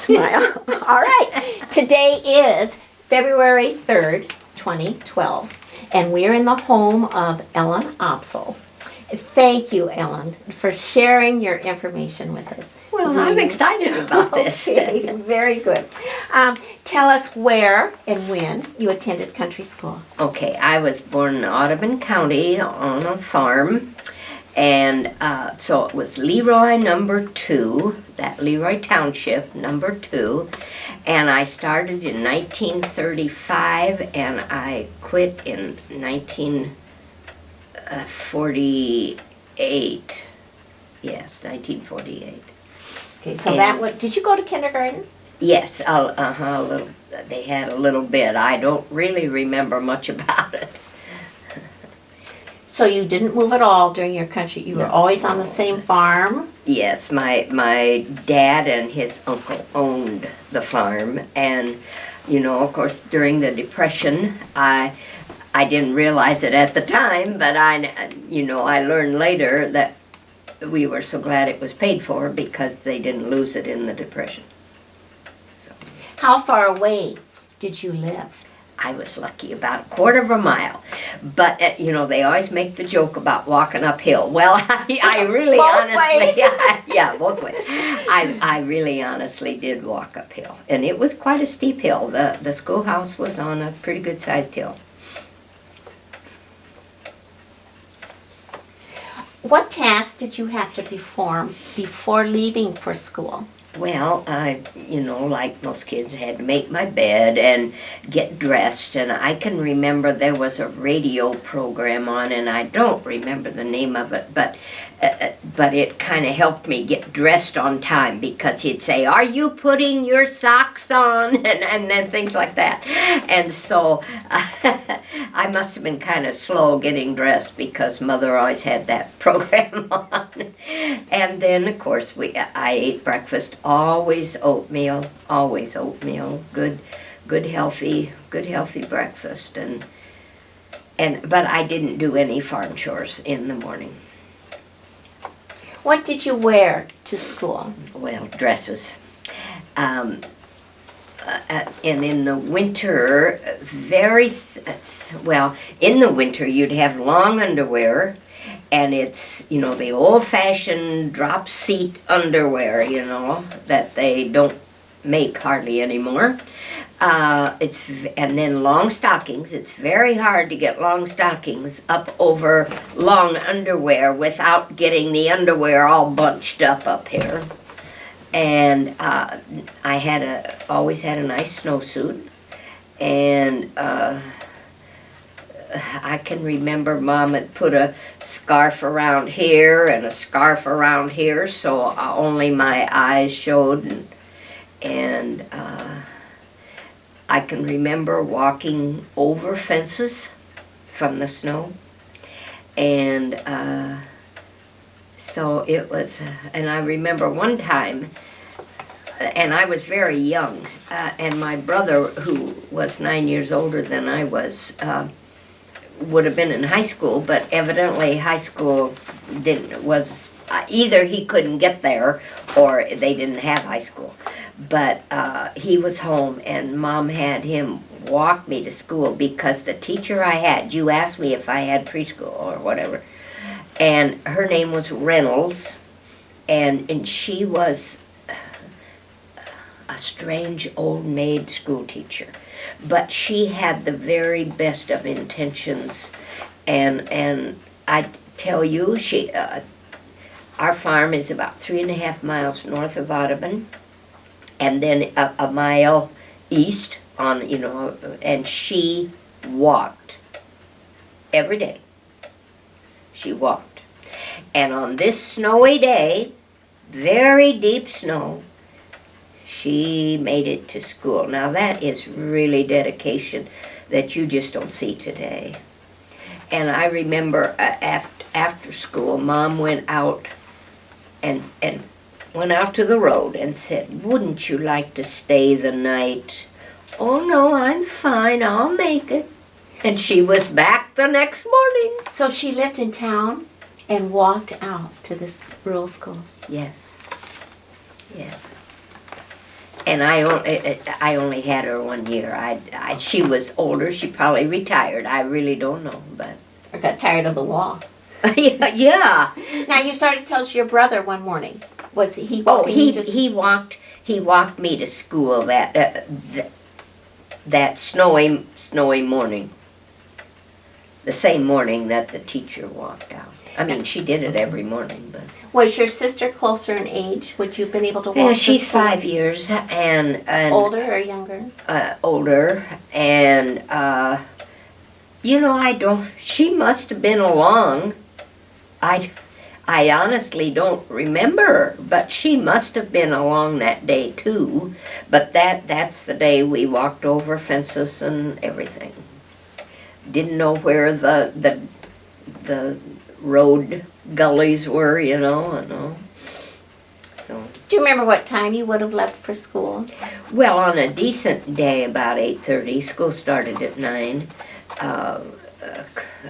smile. All right. Today is February 3rd, 2012, and we're in the home of Ellen Opsal. Thank you, Ellen, for sharing your information with us. Well, I'm excited about this. Okay, very good. Tell us where and when you attended country school. Okay, I was born in Audubon County on a farm, and so it was LeRoy number 2, that LeRoy Township number 2, and I started in 1935 and I quit in 1948. Yes, 1948. Okay, so that was, did you go to kindergarten? Yes, a little. They had a little bit. I don't really remember much about it. So you didn't move at all during your country. You were always on the same farm. Yes, my dad and his uncle owned the farm, and of course, during the Depression, I didn't realize it at the time, but I learned later that we were so glad it was paid for because they didn't lose it in the Depression. So, How far away did you live? I was lucky, about a quarter of a mile. But, they always make the joke about walking uphill. Well, I really Both honestly... ways. Yeah, both ways. I really honestly did walk uphill. And it was quite a steep hill. The schoolhouse was on a pretty good-sized hill. What tasks did you have to perform before leaving for school? Well, like most kids, I had to make my bed and get dressed. And I can remember there was a radio program on, and I don't remember the name of it, but it kind of helped me get dressed on time because he'd say, "Are you putting your socks on?" and then things like that. And so I must have been kind of slow getting dressed because Mother always had that program on. And then, of course, I ate breakfast. Always oatmeal, good healthy breakfast, but I didn't do any farm chores in the morning. What did you wear to school? Well, dresses, and in the winter, in the winter you'd have long underwear. And it's, the old-fashioned drop seat underwear, that they don't make hardly anymore. And then long stockings. It's very hard to get long stockings up over long underwear without getting the underwear all bunched up here. And I always had a nice snowsuit. And I can remember Mom had put a scarf around here and a scarf around here, so only my eyes showed. And I can remember walking over fences from the snow. And so it was, and I remember one time, and I was very young, and my brother, who was 9 years older than I was, would have been in high school, but evidently high school either he couldn't get there or they didn't have high school. But he was home, and Mom had him walk me to school because the teacher I had, you asked me if I had preschool or whatever, and her name was Reynolds, and she was a strange old maid school teacher. But she had the very best of intentions, and I tell you, our farm is about 3.5 miles north of Audubon, and then a mile east and she walked every day. She walked, and on this snowy day, very deep snow, she made it to school. Now that is really dedication that you just don't see today. And I remember after school, Mom went out and went out to the road and said, "Wouldn't you like to stay the night?" "Oh no, I'm fine, I'll make it." And she was back the next morning. So she lived in town and walked out to this rural school. Yes. Yes. And I only had her 1 year. She was older. She probably retired. I really don't know, but I got tired of the walk. yeah. Now you started to tell us your brother one morning. Was he Oh, walking? You just- he walked me to school that snowy morning. The same morning that the teacher walked out. I mean, she did it every morning, but Was your sister closer in age? Would you have been able to walk? yeah, to she's school? 5 years and Older or younger? older, and I don't. She must have been along. I honestly don't remember, but she must have been along that day too. But that's the day we walked over fences and everything. Didn't know where the road gullies were, and all. So, Do you remember what time you would have left for school? well, on a decent day, about 8:30. School started at 9.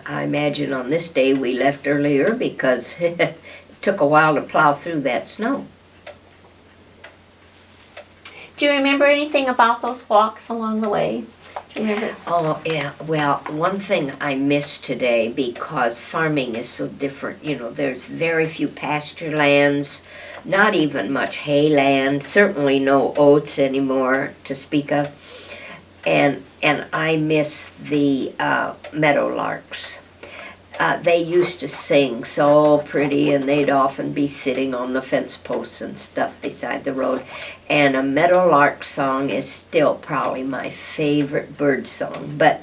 I imagine on this day we left earlier because it took a while to plow through that snow. Do you remember anything about those walks along the way? Do you remember? Oh, yeah. Well, one thing I miss today because farming is so different. There's very few pasture lands, not even much hay land, certainly no oats anymore to speak of. And I miss the meadowlarks. They used to sing so pretty, and they'd often be sitting on the fence posts and stuff beside the road. And a meadowlark song is still probably my favorite bird song, but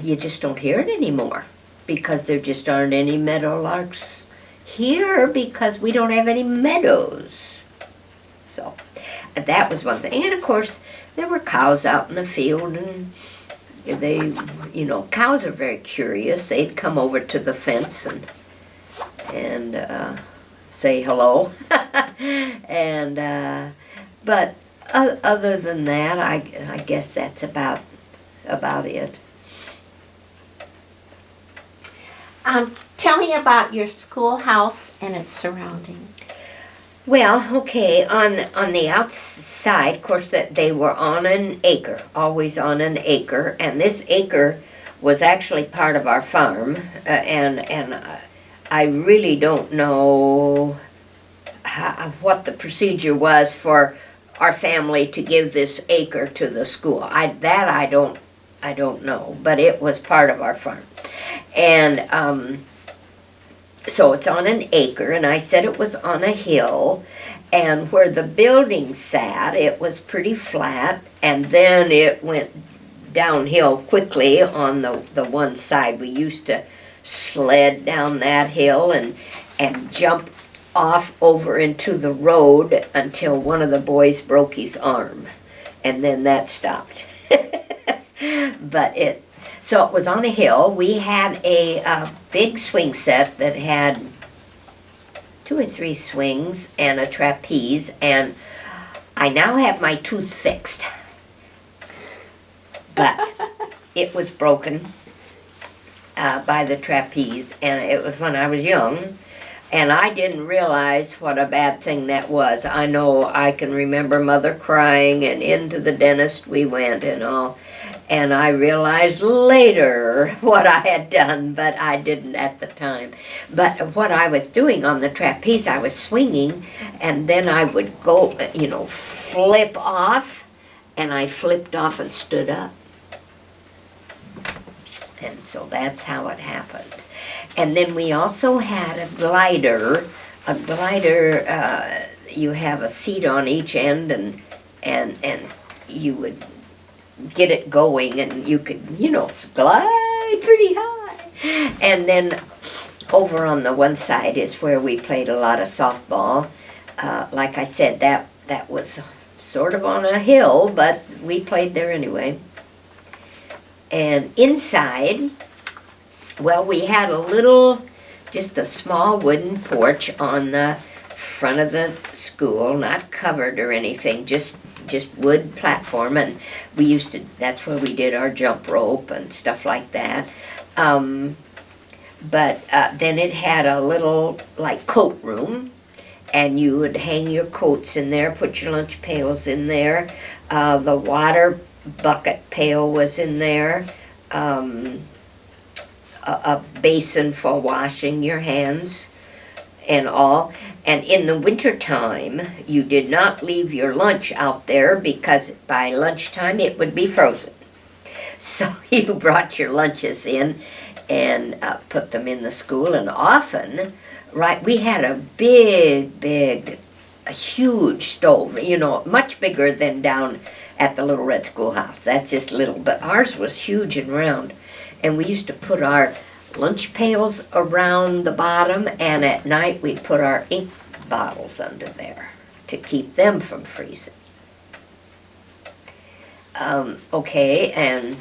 you just don't hear it anymore because there just aren't any meadowlarks here because we don't have any meadows. So that was one thing. And of course, there were cows out in the field, and they, cows are very curious. They'd come over to the fence and say hello. And but other than that, I guess that's about it. Tell me about your schoolhouse and its surroundings. Well, okay, on the outside, of course, that they were on an acre, always on an acre, and this acre was actually part of our farm, and I really don't know what the procedure was for our family to give this acre to the school. I don't know, but it was part of our farm, and so it's on an acre, and I said it was on a hill, and where the building sat, it was pretty flat, and then it went downhill quickly on the one side. We used to sled down that hill and jump off over into the road until one of the boys broke his arm, and then that stopped. So it was on a hill. We had a big swing set that had 2 or 3 swings and a trapeze, and I now have my tooth fixed. But it was broken by the trapeze, and it was when I was young, and I didn't realize what a bad thing that was. I know I can remember Mother crying, and into the dentist we went and all. And I realized later what I had done, but I didn't at the time. But what I was doing on the trapeze, I was swinging, and then I would go, flip off, and I flipped off and stood up. And so that's how it happened. And then we also had a glider. A glider, you have a seat on each end, and you would get it going, and you could, glide pretty high. And then over on the one side is where we played a lot of softball. Like I said, that was sort of on a hill, but we played there anyway. And inside, well, we had just a small wooden porch on the front of the school, not covered or anything, just wood platform, and that's where we did our jump rope and stuff like that. But then it had a little, like, coat room, and you would hang your coats in there, put your lunch pails in there. The water bucket pail was in there. A basin for washing your hands and all. And in the wintertime, you did not leave your lunch out there because by lunchtime it would be frozen. So you brought your lunches in and put them in the school. And often, right, we had a a huge stove, you know, much bigger than down at the Little Red Schoolhouse. That's just little, but ours was huge and round. And we used to put our lunch pails around the bottom, and at night we'd put our ink bottles under there to keep them from freezing. Okay, and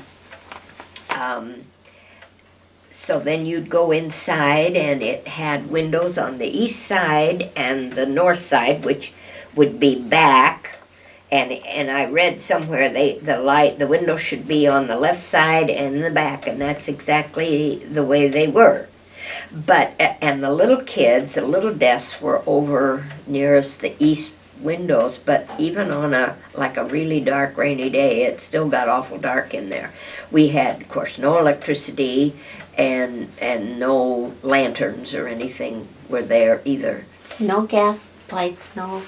so then you'd go inside, and it had windows on the east side and the north side, which would be back. And I read somewhere the window should be on the left side and the back, and that's exactly the way they were. But and the little kids, the little desks were over nearest the east windows, but even on a really dark rainy day, it still got awful dark in there. We had, of course, no electricity and no lanterns or anything were there either. No gas lights, no.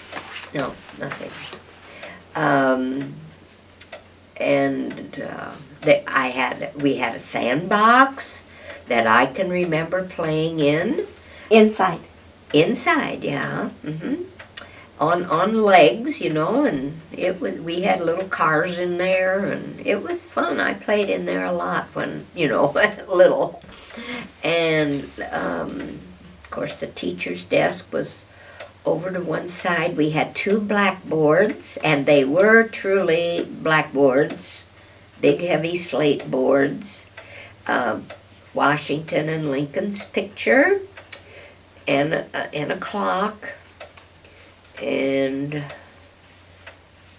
No, nothing. We had a sandbox that I can remember playing in. Inside. Inside, yeah. On legs, you know, and we had little cars in there, and it was fun. I played in there a lot when, you know, little. And of course the teacher's desk was over to one side. We had 2 blackboards, and they were truly blackboards, big heavy slate boards, Washington and Lincoln's picture, and a clock, and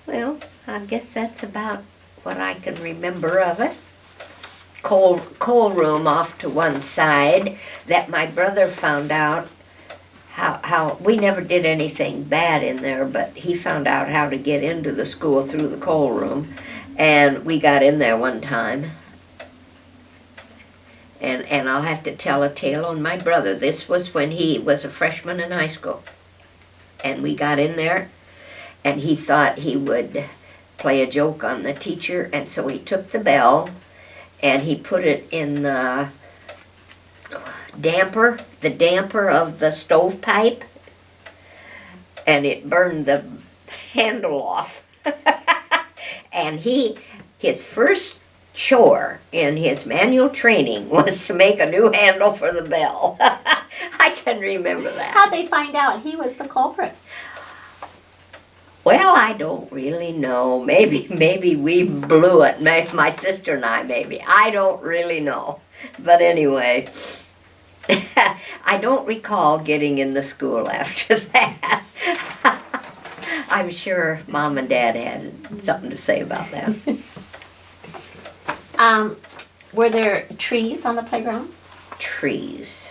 well, I guess that's about what I can remember of it. Coal room off to one side that my brother found out how we never did anything bad in there, but he found out how to get into the school through the coal room, and we got in there one time. And I'll have to tell a tale on my brother. This was when he was a freshman in high school, and we got in there, and he thought he would play a joke on the teacher, and so he took the bell and he put it in the damper of the stovepipe, and it burned the handle off. And his first chore in his manual training was to make a new handle for the bell. I can remember that. How'd they find out he was the culprit? Well, I don't really know. Maybe we blew it. My sister and I, maybe. I don't really know. But anyway, I don't recall getting in the school after that. I'm sure Mom and Dad had something to say about that. Were there trees on the playground? Trees.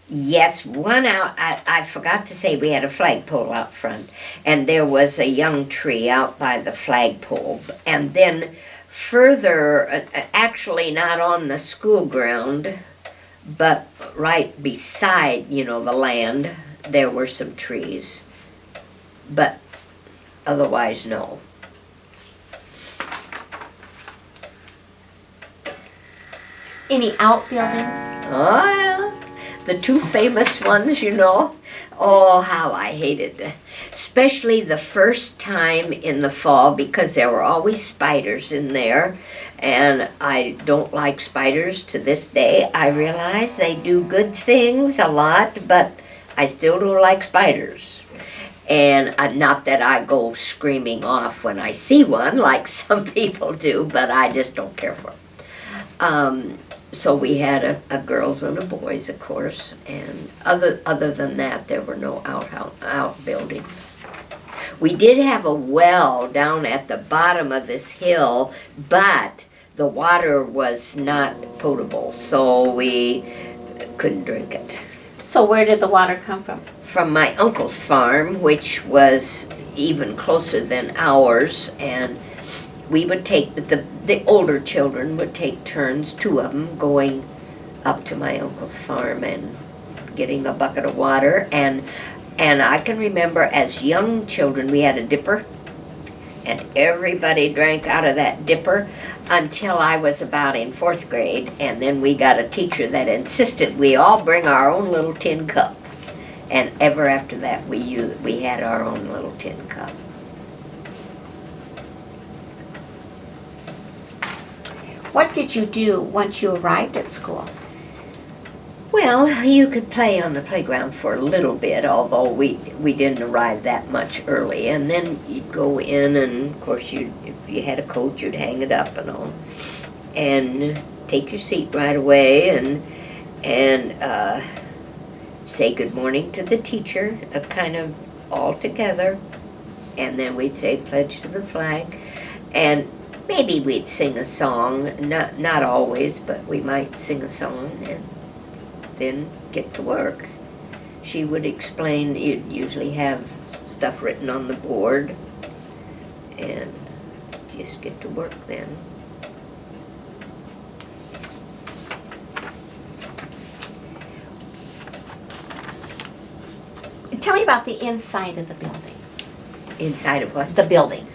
Yes, one out. I forgot to say we had a flagpole out front, and there was a young tree out by the flagpole. And then further, actually not on the school ground, but right beside, the land, there were some trees. But otherwise, no. Any outbuildings? Oh, yeah. The 2 famous ones, Oh, how I hated it. Especially the first time in the fall, because there were always spiders in there. And I don't like spiders to this day. I realize they do good things a lot, but I still don't like spiders. And not that I go screaming off when I see one, like some people do, but I just don't care for them. So we had a girls and a boys, of course, and other than that, there were no outbuildings. We did have a well down at the bottom of this hill, but the water was not potable, so we couldn't drink it. So where did the water come from? From my uncle's farm, which was even closer than ours, and we would take, the older children would take turns, two of them, going up to my uncle's farm and getting a bucket of water. And I can remember as young children, we had a dipper, and everybody drank out of that dipper until I was about in 4th grade, and then we got a teacher that insisted we all bring our own little tin cup. And ever after that, we had our own little tin cup. What did you do once you arrived at school? Well, you could play on the playground for a little bit, although we didn't arrive that much early. And then you'd go in, and of course, if you had a coat, you'd hang it up and all, and take your seat right away, and say good morning to the teacher, kind of all together, and then we'd say pledge to the flag, and maybe we'd sing a song. Not always, but we might sing a song, and then get to work. She would explain, you'd usually have stuff written on the board, and just get to work then. Tell me about the inside of the building. Inside of what? The building.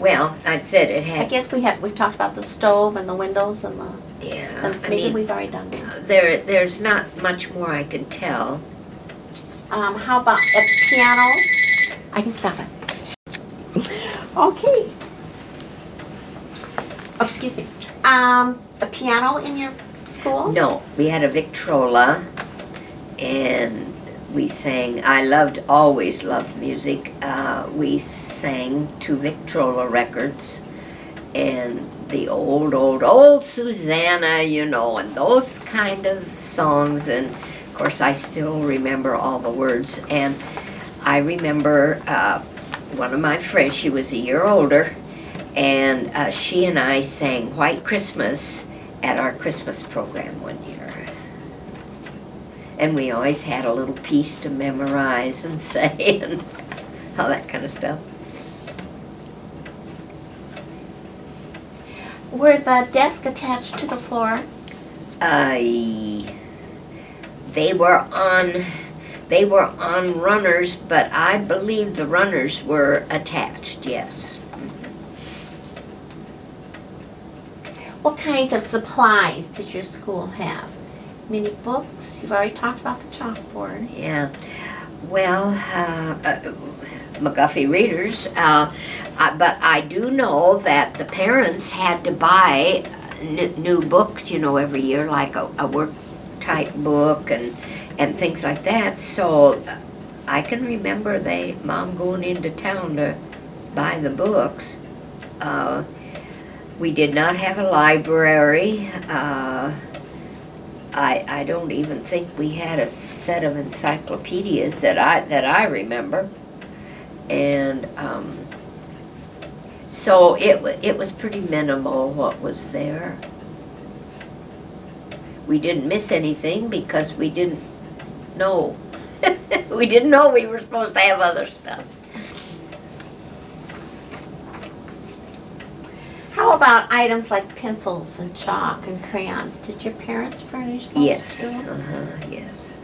Well, I said it I had, guess we've talked about the stove and the windows and yeah, I maybe mean, we've already done that. there's not much more I can tell. How about a piano? I can stop it. Okay. Oh, excuse me. A piano in your school? No, we had a Victrola, and we sang, always loved music. We sang to Victrola records, and the old Susanna, you know, and those kind of songs. And of course, I still remember all the words. And I remember one of my friends, she was a year older, and she and I sang White Christmas at our Christmas program one year. And we always had a little piece to memorize and say, and all that kind of stuff. Were the desks attached to the floor? They were on runners, but I believe the runners were attached, yes. What kinds of supplies did your school have? Many books? You've already talked about the chalkboard. Yeah. Well, McGuffey readers, but I do know that the parents had to buy new books, you know, every year, like a work type book and things like that. So I can remember Mom going into town to buy the books. We did not have a library. I don't even think we had a set of encyclopedias that I remember, and so it was pretty minimal what was there. We didn't miss anything because we didn't know. We didn't know we were supposed to have other stuff. How about items like pencils and chalk and crayons? Did your parents furnish those Yes, too? yes.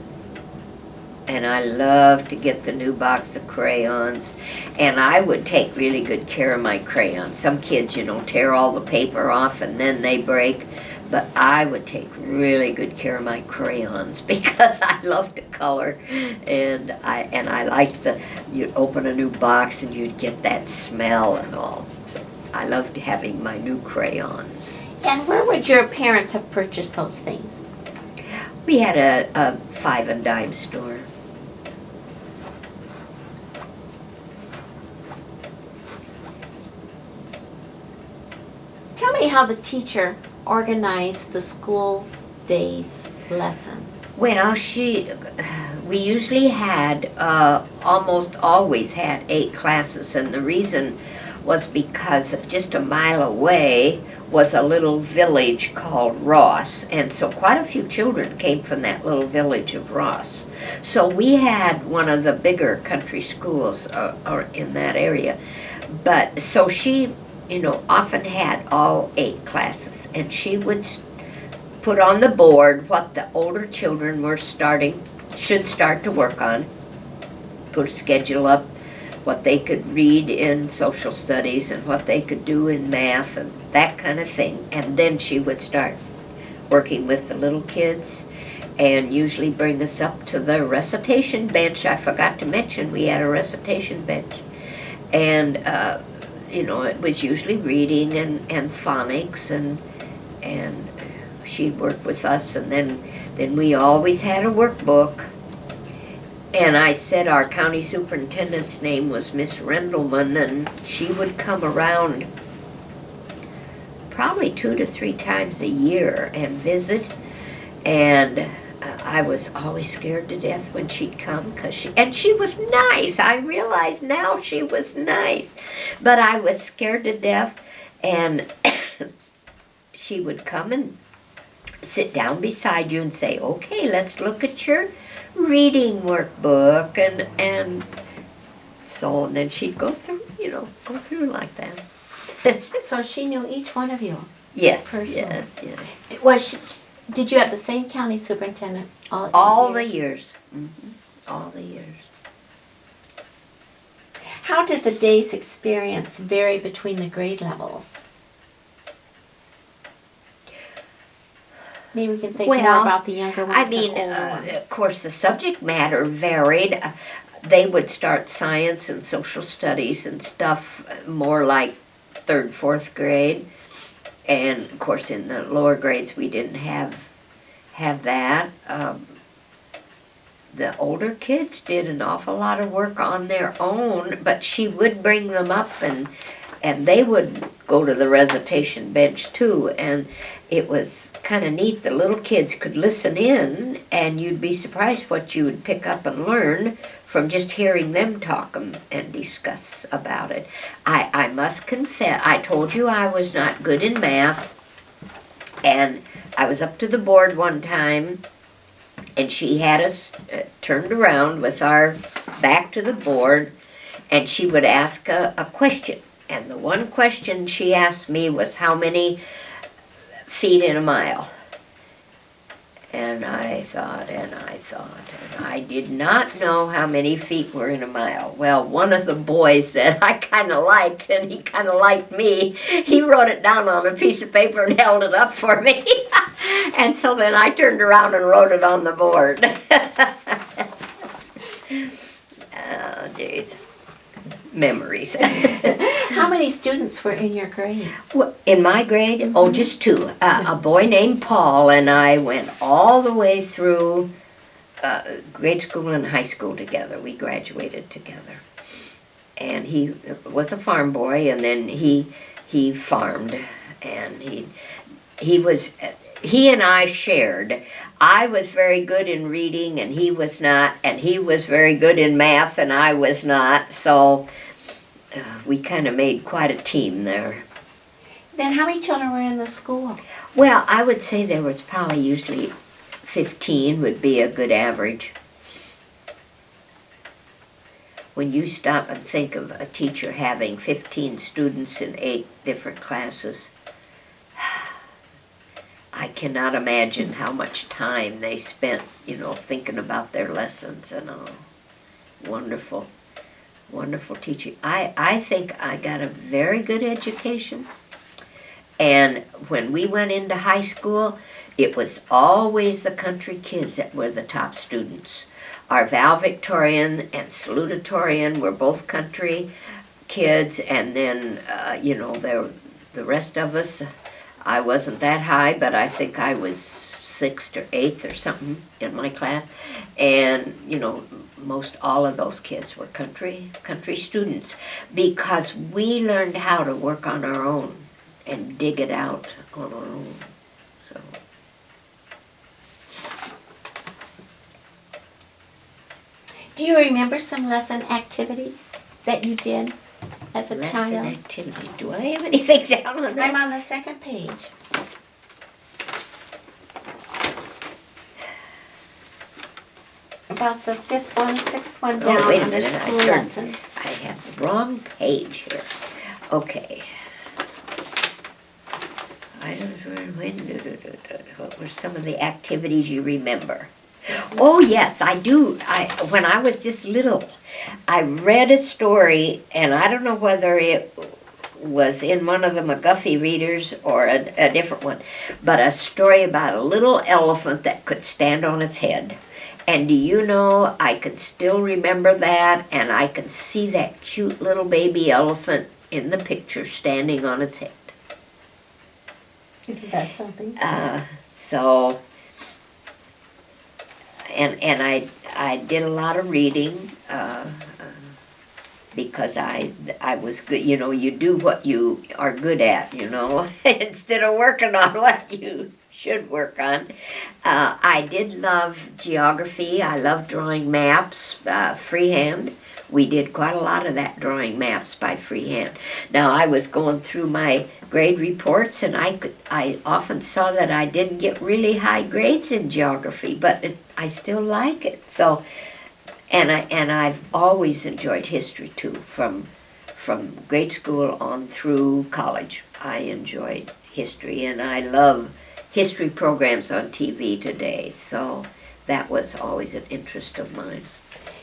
And I loved to get the new box of crayons, and I would take really good care of my crayons. Some kids, you know, tear all the paper off and then they break, but I would take really good care of my crayons because I love to color, and I liked you'd open a new box and you'd get that smell and all. So I loved having my new crayons. And where would your parents have purchased those things? We had a 5 and dime store. Tell me how the teacher organized the school's day's lessons. Well, we usually had, almost always had 8 classes, and the reason was because just a mile away was a little village called Ross, and so quite a few children came from that little village of Ross. So we had one of the bigger country schools in that area. But so she, often had all 8 classes, and she would put on the board what the older children should start to work on, put a schedule up, what they could read in social studies and what they could do in math and that kind of thing. And then she would start working with the little kids and usually bring us up to the recitation bench. I forgot to mention we had a recitation bench. And, it was usually reading and phonics, and she'd work with us, and then we always had a workbook. And I said our county superintendent's name was Miss Rendelman, and she would come around probably 2 to 3 times a year and visit. And I was always scared to death when she'd come, and she was nice. I realize now she was nice, but I was scared to death. And she would come and sit down beside you and say, "Okay, let's look at your reading workbook," and then she'd go through like that. So she knew each one of you. Yes, Personally. yes. Did you have the same county superintendent All the years. All the years. How did the day's experience vary between the grade levels? Maybe we can think more about the younger ones and older ones. Of course, the subject matter varied. They would start science and social studies and stuff more like 3rd, 4th grade. And, of course, in the lower grades, we didn't have that. The older kids did an awful lot of work on their own, but she would bring them up, and they would go to the recitation bench, too. And it was kind of neat. The little kids could listen in, and you'd be surprised what you would pick up and learn from just hearing them talk and discuss about it. I must confess, I told you I was not good in math, and I was up to the board one time, and she had us turned around with our back to the board, and she would ask a question. And the one question she asked me was, how many feet in a mile? And I thought, and I did not know how many feet were in a mile. Well, one of the boys that I kind of liked, and he kind of liked me, he wrote it down on a piece of paper and held it up for me. And so then I turned around and wrote it on the board. Oh, geez. Memories. How many students were in your grade? Well, in my grade, just 2. A boy named Paul and I went all the way through grade school and high school together. We graduated together. And he was a farm boy, and then he farmed, and he and I shared. I was very good in reading, and he was not, and he was very good in math, and I was not, so we kind of made quite a team there. Then how many children were in the school? Well, I would say there was probably usually 15 would be a good average. When you stop and think of a teacher having 15 students in 8 different classes, I cannot imagine how much time they spent, thinking about their lessons and all. Wonderful, wonderful teaching. I think I got a very good education. And when we went into high school, it was always the country kids that were the top students. Our valedictorian and salutatorian were both country kids, and then, the rest of us, I wasn't that high, but I think I was 6th or 8th or something in my class. And, most all of those kids were country students, because we learned how to work on our own and dig it out on our own. So. Do you remember some lesson activities that you did? as a Lesson child? activity. Do I have anything down on that? I'm on the second page. About the fifth one, sixth one down Oh, wait a under minute. school lessons. I have the wrong page here. Okay. Items were what were some of the activities you remember? Oh yes, I do. When I was just little, I read a story, and I don't know whether it was in one of the McGuffey readers or a different one, but a story about a little elephant that could stand on its head. And do you know, I can still remember that, and I can see that cute little baby elephant in the picture standing on its head. Isn't that something? So, and I did a lot of reading because I was good. You know, you do what you are good at, you know, instead of working on what you should work on. I did love geography. I love drawing maps freehand. We did quite a lot of that, drawing maps by freehand. Now I was going through my grade reports, and I often saw that I didn't get really high grades in geography, but I still like it. So, and I've always enjoyed history too, from grade school on through college. I enjoyed history, and I love history programs on TV today. So that was always an interest of mine.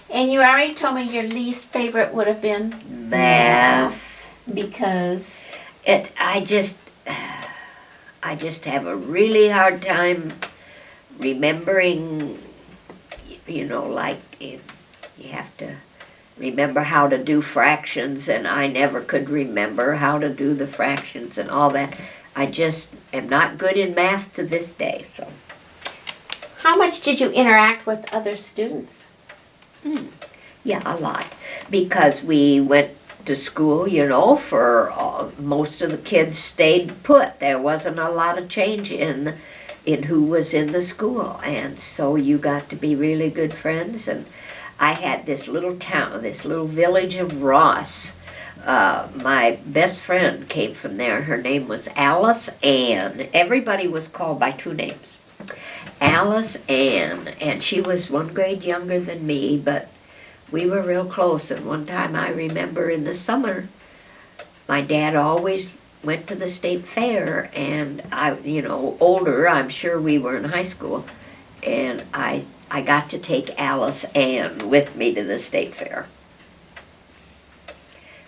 And you already told me your least favorite would have been Math. because I just have a really hard time remembering, you know, like you have to remember how to do fractions, and I never could remember how to do the fractions and all that. I just am not good in math to this day. So, how much did you interact with other students? yeah, a lot, because we went to school, you know, for most of the kids stayed put. There wasn't a lot of change in who was in the school, and so you got to be really good friends. And I had this little town, this little village of Ross. My best friend came from there. Her name was Alice Ann. Everybody was called by two names. Alice Ann, and she was one grade younger than me, but we were real close. And one time I remember in the summer, my dad always went to the state fair, and I, you know, older, I'm sure we were in high school, and I got to take Alice Ann with me to the state fair.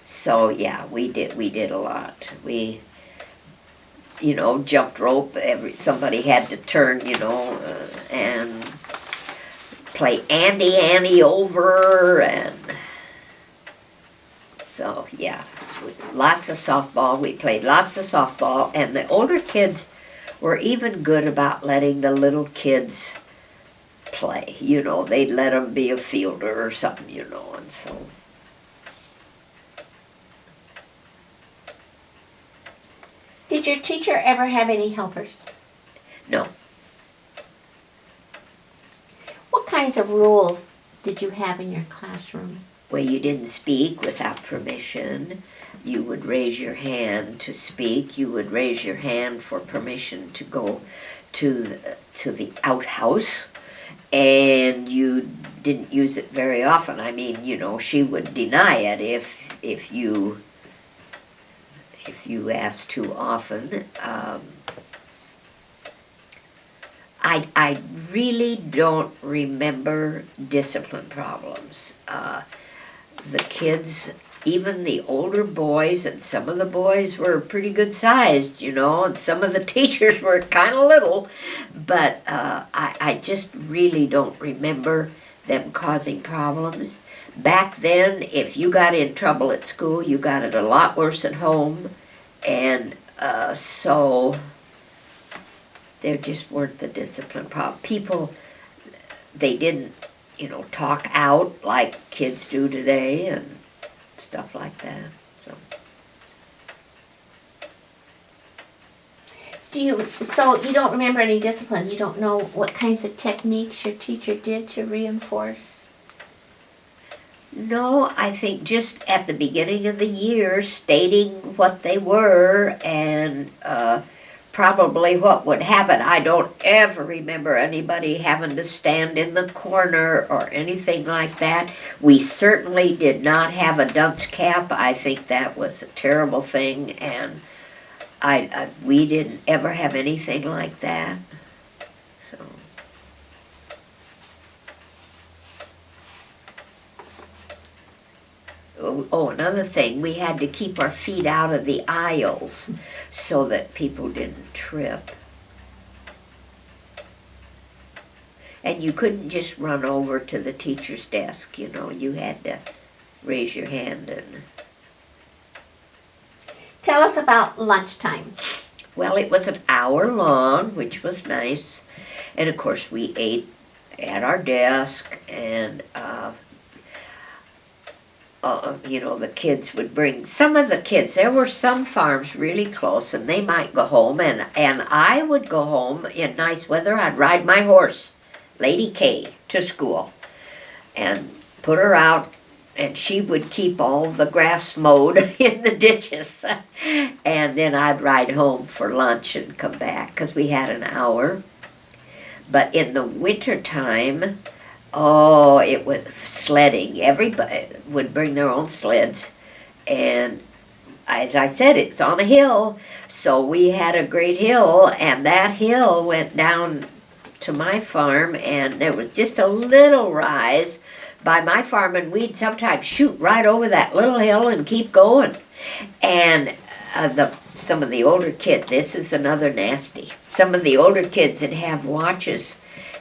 So yeah, we did a lot. We, you know, jumped rope. Somebody had to turn, you know, and play Annie over, and so yeah, lots of softball. We played lots of softball, and the older kids were even good about letting the little kids play. You know, they'd let them be a fielder or something, you know, and so. Did your teacher ever have any helpers? No. What kinds of rules did you have in your classroom? Well, you didn't speak without permission. You would raise your hand to speak. You would raise your hand for permission to go to the outhouse, and you didn't use it very often. I mean, you know, she would deny it if you asked too often. I really don't remember discipline problems. The kids, even the older boys, and some of the boys were pretty good sized, you know, and some of the teachers were kind of little, but I just really don't remember them causing problems. Back then, if you got in trouble at school, you got it a lot worse at home, and so there just weren't the discipline problem. People, they didn't, you know, talk out like kids do today and stuff like that. So you don't remember any discipline? You don't know what kinds of techniques your teacher did to reinforce? No, I think just at the beginning of the year, stating what they were and probably what would happen. I don't ever remember anybody having to stand in the corner or anything like that. We certainly did not have a dunce cap. I think that was a terrible thing, and we didn't ever have anything like that. So. Oh, another thing, we had to keep our feet out of the aisles so that people didn't trip. And you couldn't just run over to the teacher's desk, you know, you had to raise your hand and... Tell us about lunchtime. Well, it was an hour long, which was nice. And of course we ate at our desk, and you know, the kids would bring, some of the kids, there were some farms really close, and they might go home, and I would go home in nice weather. I'd ride my horse, Lady K, to school and put her out, and she would keep all the grass mowed in the ditches. And then I'd ride home for lunch and come back, because we had an hour. But in the winter time, oh, it was sledding. Everybody would bring their own sleds. And as I said, it's on a hill. So we had a great hill, and that hill went down to my farm, and there was just a little rise by my farm, and we'd sometimes shoot right over that little hill and keep going. And some of the older kids, this is another nasty, some of the older kids would have watches,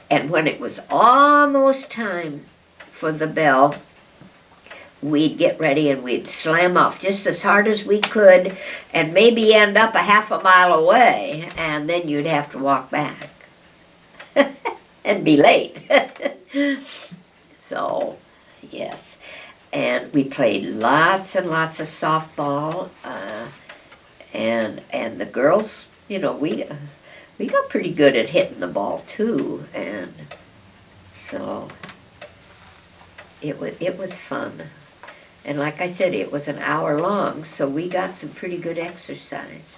and when it was almost time for the bell, we'd get ready and we'd slam off just as hard as we could, and maybe end up a half a mile away, and then you'd have to walk back and be late. So, yes. And we played lots and lots of softball, and the girls, you know, we got pretty good at hitting the ball too, and so it was fun. And like I said, it was an hour long, so we got some pretty good exercise.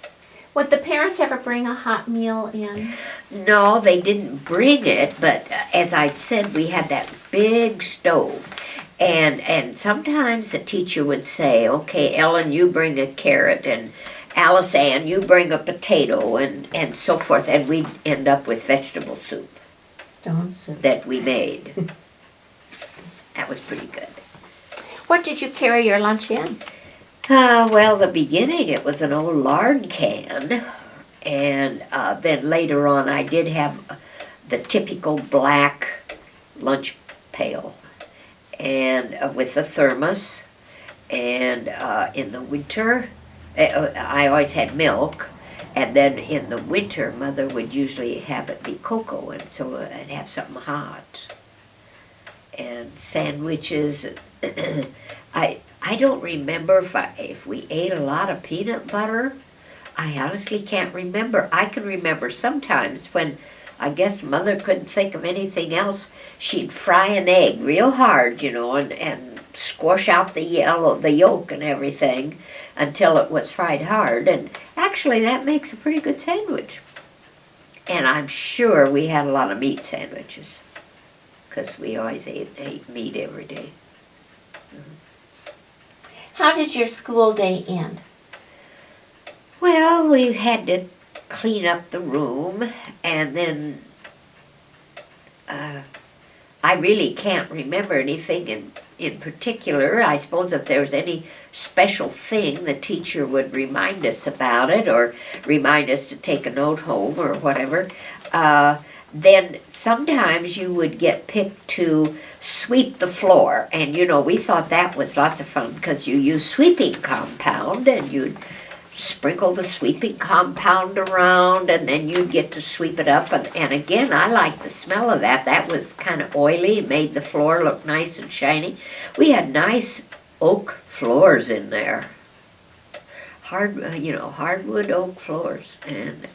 Would the parents ever bring a hot meal in? No, they didn't bring it, but as I said, we had that big stove. And sometimes the teacher would say, okay, Ellen, you bring a carrot, and Alice Ann, you bring a potato, and so forth. And we'd end up with vegetable soup. Stone soup. That we made. That was pretty good. What did you carry your lunch in? Well, the beginning it was an old lard can, and then later on I did have the typical black lunch pail, and with a thermos, and in the winter I always had milk, and then in the winter Mother would usually have it be cocoa, and so I'd have something hot, and sandwiches. I don't remember if we ate a lot of peanut butter. I honestly can't remember. I can remember sometimes when I guess Mother couldn't think of anything else, she'd fry an egg real hard, you know, and squash out the yolk and everything until it was fried hard. And actually that makes a pretty good sandwich. And I'm sure we had a lot of meat sandwiches, because we always ate meat every day. How did your school day end? Well, we had to clean up the room, and then I really can't remember anything in particular. I suppose if there was any special thing, the teacher would remind us about it, or remind us to take a note home or whatever. Then sometimes you would get picked to sweep the floor, and you know, we thought that was lots of fun because you use sweeping compound, and you'd sprinkle the sweeping compound around, and then you'd get to sweep it up, and again, I liked the smell of that. That was kind of oily, made the floor look nice and shiny. We had nice oak floors in there, hardwood oak floors, and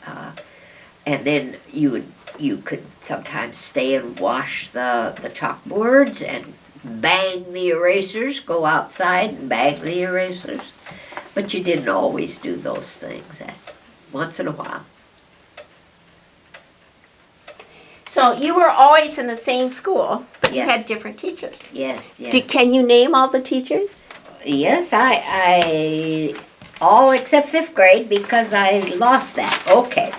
then you could sometimes stay and wash the chalkboards and bang the erasers, go outside and bang the erasers. But you didn't always do those things. That's once in a while. So you were always in the same school, but you Yes. had different teachers. Yes, yes. Can you name all the teachers? Yes, I all except 5th grade because I lost that. Okay.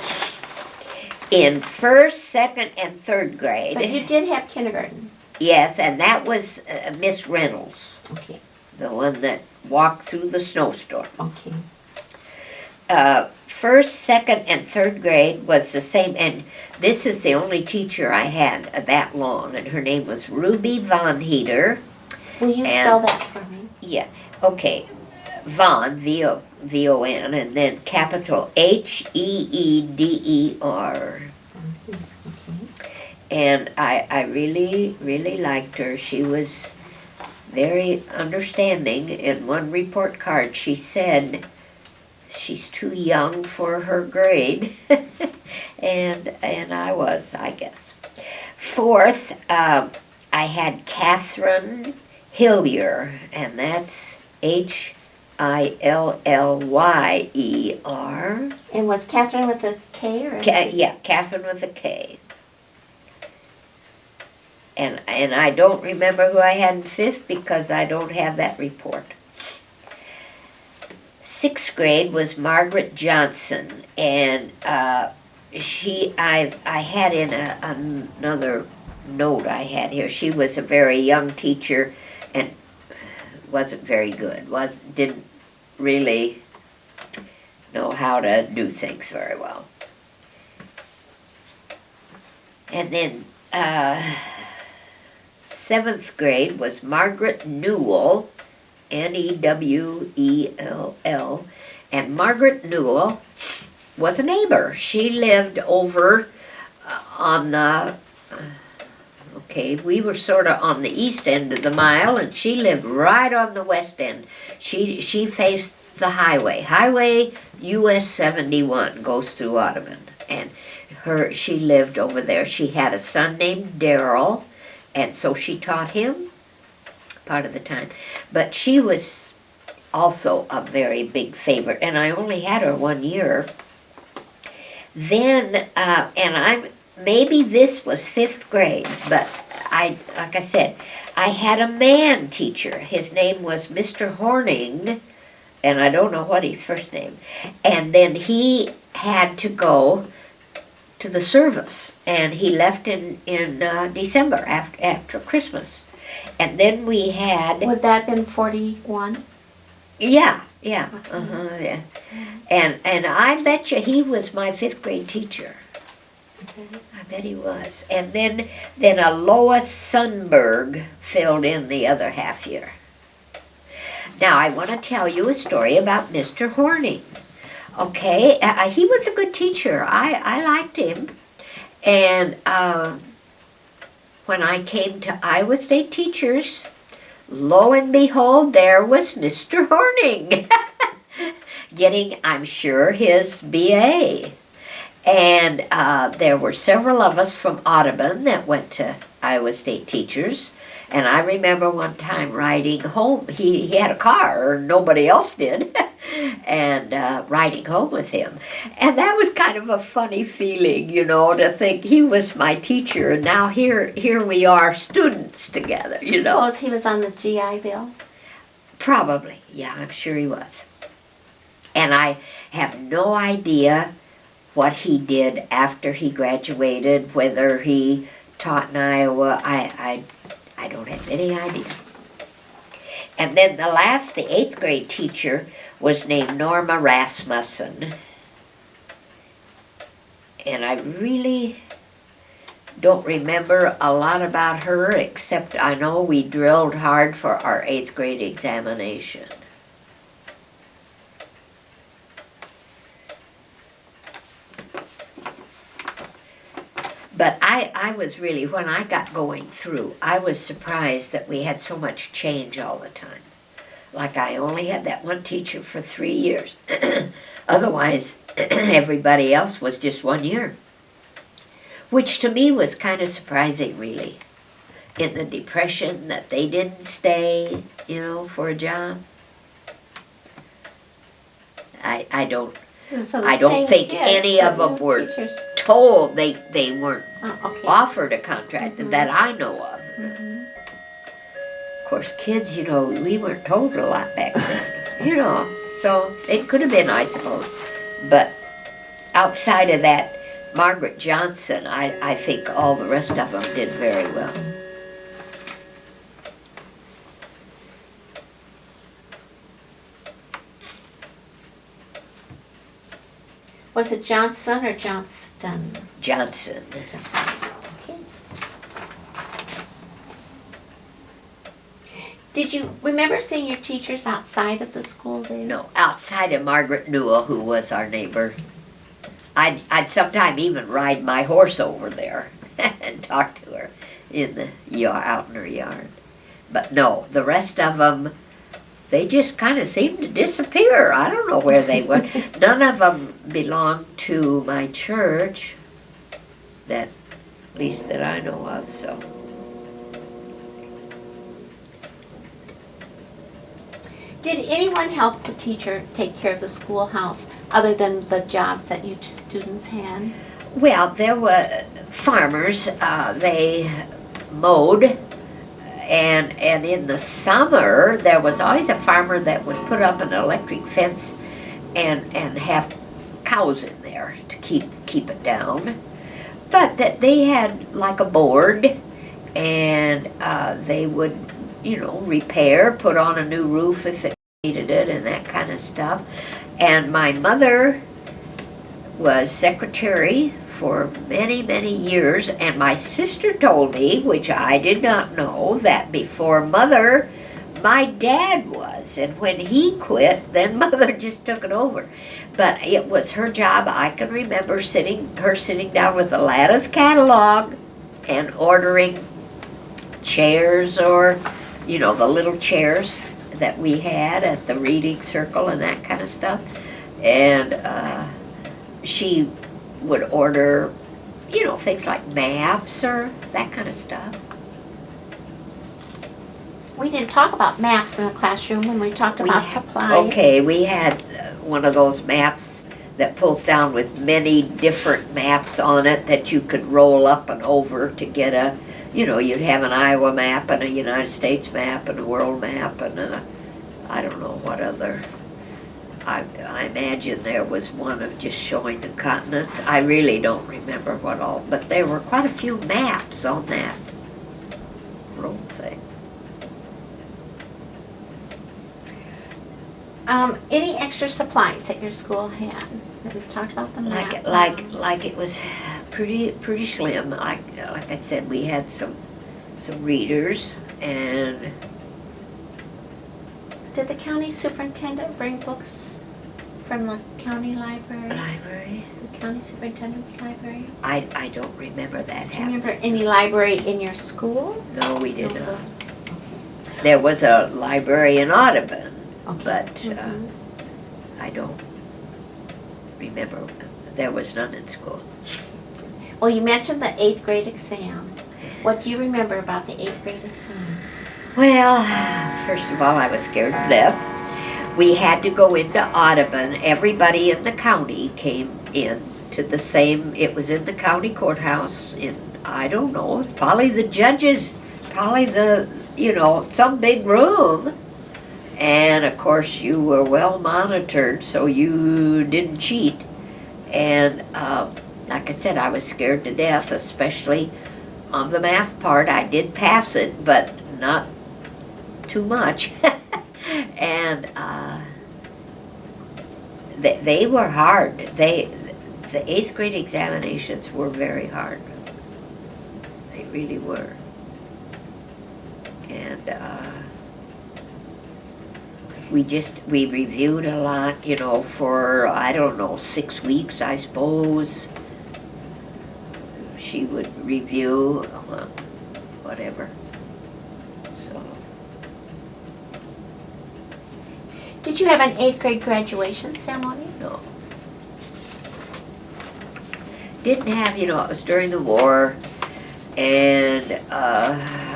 In 1st, 2nd, and 3rd grade. But you did have kindergarten. Yes, and that was Miss Reynolds, Okay, the one that walked through the snowstorm. okay. 1st, 2nd, and 3rd grade was the same, and this is the only teacher I had that long, and her name was Ruby Von Heater. Will you spell that for me? Yeah, okay. Von, V-O-N, and then capital Heeder. And I really, really liked her. She was very understanding. In one report card, she said she's too young for her grade. and I was, I guess. 4th, I had Catherine Hillier, and that's Hillyer. And was Catherine with a K or a C? Yeah, Catherine with a K. And I don't remember who I had in 5th because I don't have that report. 6th grade was Margaret Johnson, and I had in another note I had here. She was a very young teacher and wasn't very good. Didn't really know how to do things very well. And then 7th grade was Margaret Newell, Newell, and Margaret Newell was a neighbor. She lived over on the, we were sort of on the east end of the mile, and she lived right on the west end. She faced the highway. Highway US 71 goes through Audubon, and she lived over there. She had a son named Darrell, and so she taught him part of the time. But she was also a very big favorite, and I only had her 1 year. Then, maybe this was 5th grade, but like I said, I had a man teacher. His name was Mr. Horning, and I don't know what his first name. And then he had to go to the service, and he left in December after Christmas. And then we had... Would that have been 41? Yeah. Yeah. And I bet you he was my 5th grade teacher. Okay. I bet he was. And then a Lois Sundberg filled in the other half year. Now I want to tell you a story about Mr. Horning. Okay, he was a good teacher. I liked him. And when I came to Iowa State Teachers, lo and behold, there was Mr. Horning getting, I'm sure, his BA. And there were several of us from Audubon that went to Iowa State Teachers. And I remember one time riding home. He had a car, nobody else did, and riding home with him. And that was kind of a funny feeling, to think he was my teacher, and now here we are, students together, Suppose he was on the GI Bill? Probably, yeah, I'm sure he was. And I have no idea what he did after he graduated, whether he taught in Iowa. I don't have any idea. And then the 8th grade teacher was named Norma Rasmussen. And I really don't remember a lot about her, except I know we drilled hard for our 8th grade examination. But I was really, when I got going through, I was surprised that we had so much change all the time. Like I only had that one teacher for 3 years. Otherwise, everybody else was just 1 year. Which to me was kind of surprising, really. in the Depression that they didn't stay, you know, for a job. I don't So the I don't same think kids, any but of them new were teachers. told they weren't Oh, okay. offered a contract Mhm. that I know of. Mhm. Of course, kids, you know, we weren't told a lot back then, you know, so it could have been, I suppose. But outside of that, Margaret Johnson, I think all the rest of them did very well. Was it Johnson or Johnston? Johnson. Okay. Did you remember seeing your teachers outside of the school, Dave? No, outside of Margaret Newell, who was our neighbor. I'd sometime even ride my horse over there and talk to her in the out in her yard. But no, the rest of them, they just kind of seemed to disappear. I don't know where they went. None of them belonged to my church, that at least that I know of. So Did anyone help the teacher take care of the schoolhouse other than the jobs that you students had? well, there were farmers. They mowed. And in the summer, there was always a farmer that would put up an electric fence and have cows in there to keep it down. But that they had like a board, and they would, you know, repair, put on a new roof if it needed it, and that kind of stuff. And my mother was secretary for many, many years, and my sister told me, which I did not know, that before Mother, my dad was, and when he quit, then Mother just took it over. But it was her job. I can remember her sitting down with the lattice catalog and ordering chairs, or, you know, the little chairs that we had at the reading circle and that kind of stuff. And she would order, you know, things like maps or that kind of stuff. We didn't talk about maps in the classroom when we talked about supplies. Okay, we had one of those maps that pulls down with many different maps on it that you could roll up and over to get a, you know, you'd have an Iowa map and a United States map and a world map and a, I don't know what other. I imagine there was one of just showing the continents. I really don't remember what all, but there were quite a few maps on that roll thing. Any extra supplies that your school had? We've talked about the map. Like it was pretty slim. Like I said, we had some readers, and Did the county superintendent bring books from the county library? library. The county superintendent's library? I don't remember that Do you happening. remember any library in your school? No, we did No not. books. There was a library in Audubon, Okay. but Mhm. I don't remember. There was none in school. Well, you mentioned the 8th grade exam. What do you remember about the 8th grade exam? Well, first of all, I was scared to death. We had to go into Audubon. Everybody in the county came in to the same, it was in the county courthouse in, I don't know, probably the judges, probably the, you know, some big room. And of course you were well monitored, so you didn't cheat. And like I said, I was scared to death, especially on the math part. I did pass it, but not too much. And they were hard. The 8th grade examinations were very hard. They really were. And we reviewed a lot, you know, for, I don't know, 6 weeks, I suppose. She would review, whatever. So, Did you have an 8th grade graduation ceremony? no. Didn't have, you know, it was during the war, and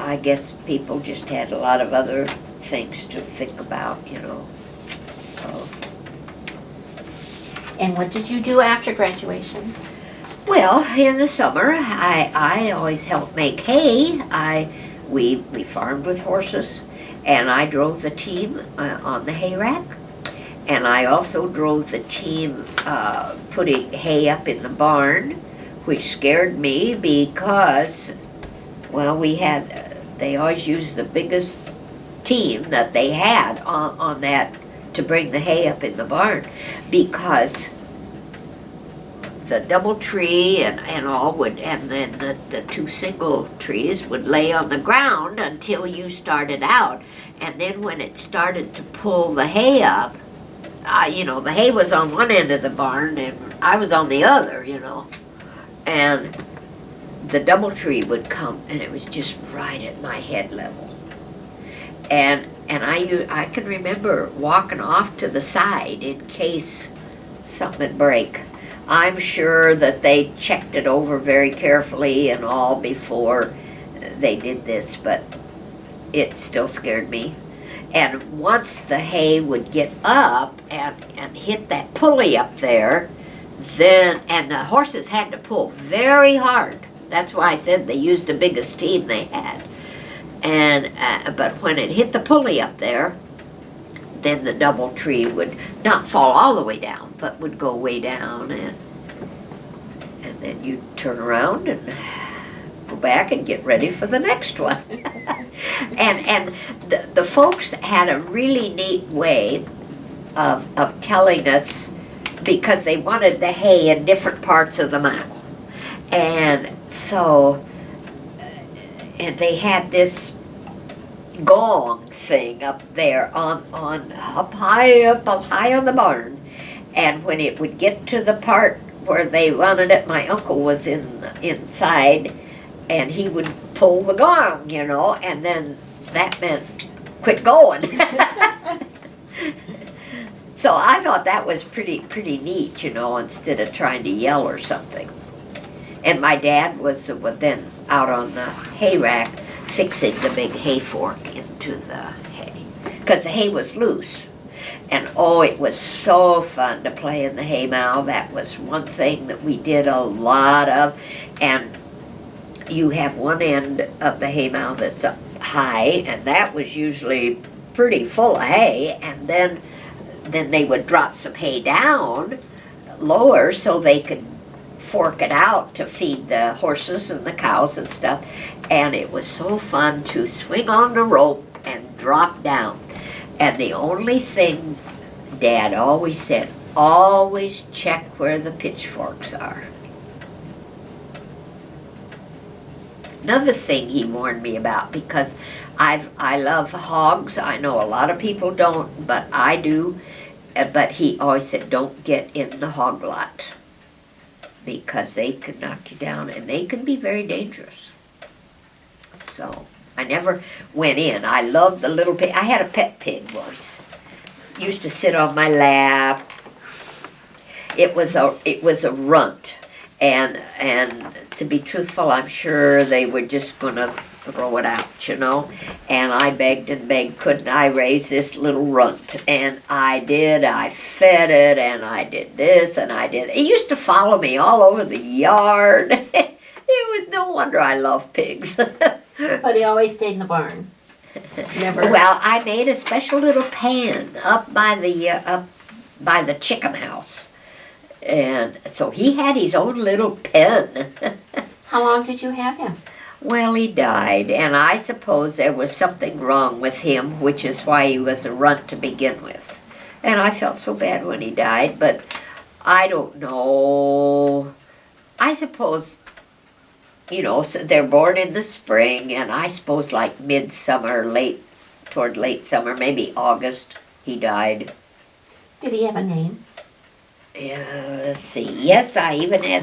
I guess people just had a lot of other things to think about, So, And what did you do after graduation? well, in the summer, I always helped make hay. We farmed with horses, and I drove the team on the hay rack. And I also drove the team putting hay up in the barn, which scared me because, well, they always used the biggest team that they had on that to bring the hay up in the barn, because the double tree and all would, and then the two single trees would lay on the ground until you started out. And then when it started to pull the hay up, the hay was on one end of the barn and I was on the other, and the double tree would come and it was just right at my head level. And I can remember walking off to the side in case something would break. I'm sure that they checked it over very carefully and all before they did this, but it still scared me. And once the hay would get up and hit that pulley up there, and the horses had to pull very hard. That's why I said they used the biggest team they had. But when it hit the pulley up there, then the double tree would not fall all the way down, but would go way down, and then you'd turn around and go back and get ready for the next one. and the folks had a really neat way of telling us, because they wanted the hay in different parts of the mile. And so, and they had this gong thing up there up high on the barn, and when it would get to the part where they wanted it, my uncle was inside, and he would pull the gong, and then that meant quit going. So I thought that was pretty neat, instead of trying to yell or something. And my dad was then out on the hay rack fixing the big hay fork into the hay, because the hay was loose. And it was so fun to play in the hay mow. That was one thing that we did a lot of. And you have one end of the hay mow that's up high, and that was usually pretty full of hay. And then they would drop some hay down lower so they could fork it out to feed the horses and the cows and stuff. And it was so fun to swing on the rope and drop down. And the only thing Dad always said, always check where the pitchforks are. Another thing he warned me about, because I love hogs. I know a lot of people don't, but I do. But he always said, don't get in the hog lot, because they can knock you down and they can be very dangerous. So I never went in. I loved the little pig. I had a pet pig once. Used to sit on my lap. It was a runt, and to be truthful, I'm sure they were just gonna throw it out, And I begged and begged, couldn't I raise this little runt? And I did. I fed it, and I did this, and I did. It used to follow me all over the yard. It was no wonder I love pigs. But he always stayed in the barn. Never. Well, I made a special little pan up by the chicken house, and so he had his own little pen. How long did you have him? Well, he died, and I suppose there was something wrong with him, which is why he was a runt to begin with. And I felt so bad when he died, but I don't know. I suppose, so they're born in the spring, and I suppose like midsummer, toward late summer, maybe August, he died. Did he have a name? Yeah, let's see. Yes, I even had